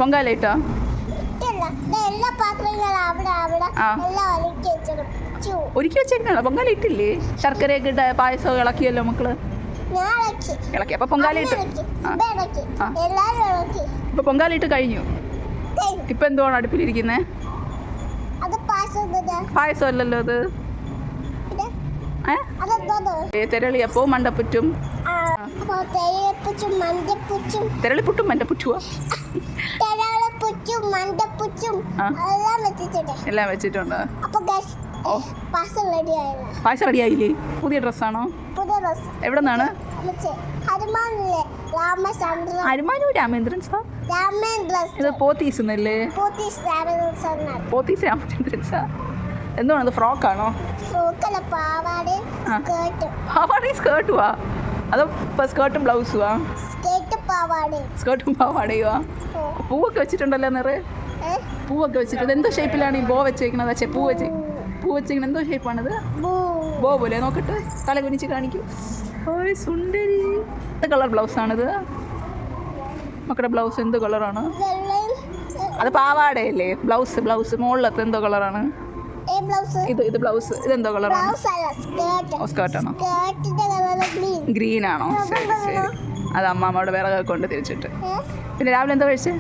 പൊങ്കാലയിട്ടോ? എല്ലാ പാത്രങ്ങളും അവിടെ അവിടെ ആ. എല്ലാം ഒരുക്കി വെച്ചു. ഒരുക്കി വെച്ചേക്കണോ? പൊങ്കാല ഇട്ടില്ലേ? ശർക്കരയൊക്കെ ഇട്ട പായസം ഇളക്കിയല്ലോ മക്കള്. ഞാൻ ഇളക്കി. ഇളക്കി. അപ്പൊ പൊങ്കാല ഇട്ട്. ഇളക്കി. ആ. സുബ ഇളക്കി. ആ. എല്ലാരും ഇളക്കി. ഇപ്പൊ പൊങ്കാല ഇട്ട് കഴിഞ്ഞു. കഴിഞ്ഞു. ഇപ്പൊ എന്തുവാണ് അടുപ്പിലിരിക്കുന്നേ? അത് പായസം തന്നെ. പായസം അല്ലല്ലോ അത്. പിന്നെ ഏ അതെന്തോന്ന്? തെരളിയപ്പവും മണ്ടപ്പുറ്റും. അപ്പൊ തേയിലപ്പുച്ചും മണ്ടപ്പുച്ചും തെരളിപ്പുട്ടും മണ്ടപ്പുറ്റുവാ തെരാളപ്പുച്ചും മണ്ടപ്പുച്ചും ആ. എല്ലാം വെച്ചിട്ടുണ്ട്. എല്ലാം വെച്ചിട്ടുണ്ട്. അപ്പൊ ഗൈസ് ഓ, പായസം റെഡി ആയില്ല. പായസം റെഡിയായില്ലേ? പുതിയ ഡ്രസ്സാണോ? പുതിയ ഡ്രസ് എവിടെ നിന്നാണ്? ഹനുമാനില്ലേ രാമചന്ദ്രൻ അരുമാനു രാമേന്ദ്രൻ സാർ. രാമേന്ദ്രൻ ഇത് പോത്തീസ് എന്നല്ലേ? പോത്തീസ് രാമേന്ദ്രൻ സാറിനാണ്. പോത്തീസ് രാമചന്ദ്രൻ സാർ. എന്തുവാണ് ഇത്? ഫ്രോക്കാണോ? ഫ്രോക്കല്ല പാവാടയും ആ. സ്കേർട്ടും. പാവാടയും സ്കേർട്ടുവാ? അതോ സ്കേർട്ടും ബ്ലൗസുവാ? സ്കേർട്ട് പാവാടയും. സ്കേർട്ടും പാവാടയുവാ? പൂവൊക്കെ വെച്ചിട്ടുണ്ടല്ലോ നിറയെ. പൂവൊക്കെ വെച്ചിട്ട് എന്തോ ഷേപ്പിലാണ് ഈ ബോ വെച്ചേക്കണത്? അച്ഛേ പൂ വെച്ചേക്കണത് എന്തോ ഷേപ്പാണിത്? ബോ പോലെ നോക്കട്ടെ. തല കുനിച്ച് കാണിക്കൂ. ഓയ് സുന്ദരി. എന്ത് കളർ ബ്ലൗസാണിത്? മക്കളുടെ ബ്ലൗസ് എന്ത് കളറാണ്? അത് പാവാടയല്ലേ? ബ്ലൗസ് മുകളിലത്തെ എന്തോ കളറാണ്? ഇത് ബ്ലൗസ്. ഇതെന്തോ കളറാണ്? സ്കേർട്ടാണോ? ഗ്രീൻ ആണോ? ശരി ശരി. അത് അമ്മാമ്മയുടെ വിറകൊക്കെ കൊണ്ട് തിരിച്ചിട്ട്. പിന്നെ രാവിലെ എന്താ കഴിച്ചേ?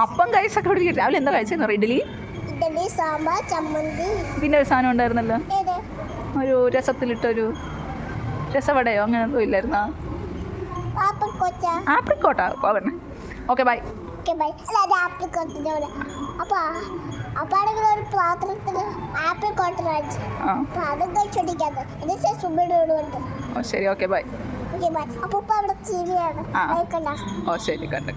അപ്പം കൈസൊക്കെ പിടിക്കും. രാവിലെ എന്താ കഴിച്ചെന്ന് പറയും? ഇഡ്ഡലി, സാമ്പാർ, ചമ്മന്തി. പിന്നെ ഒരു സാധനം ഉണ്ടായിരുന്നല്ലോ, ഒരു രസത്തിലിട്ടൊരു രസവടയോ അങ്ങനെ എന്തോ ഇല്ലായിരുന്നോ? ആപ്രിക്കോട്ടാ പറഞ്ഞേ. Okay bye. അപ്പാണെങ്കിൽ ഒരു പാത്രത്തിൽ ആപ്പിൾ കോട്ടൺ അടിച്ചു. അപ്പൊ അതും കഴിച്ചോണ്ടിരിക്കാതെ എന്നിട്ട് സുബിയുടെ ഉണ്ട്. ഓ ശരി. Okay bye. അപ്പൊ അവിടെ TV ആണ്. ഓ ശരി. കണ്ടു.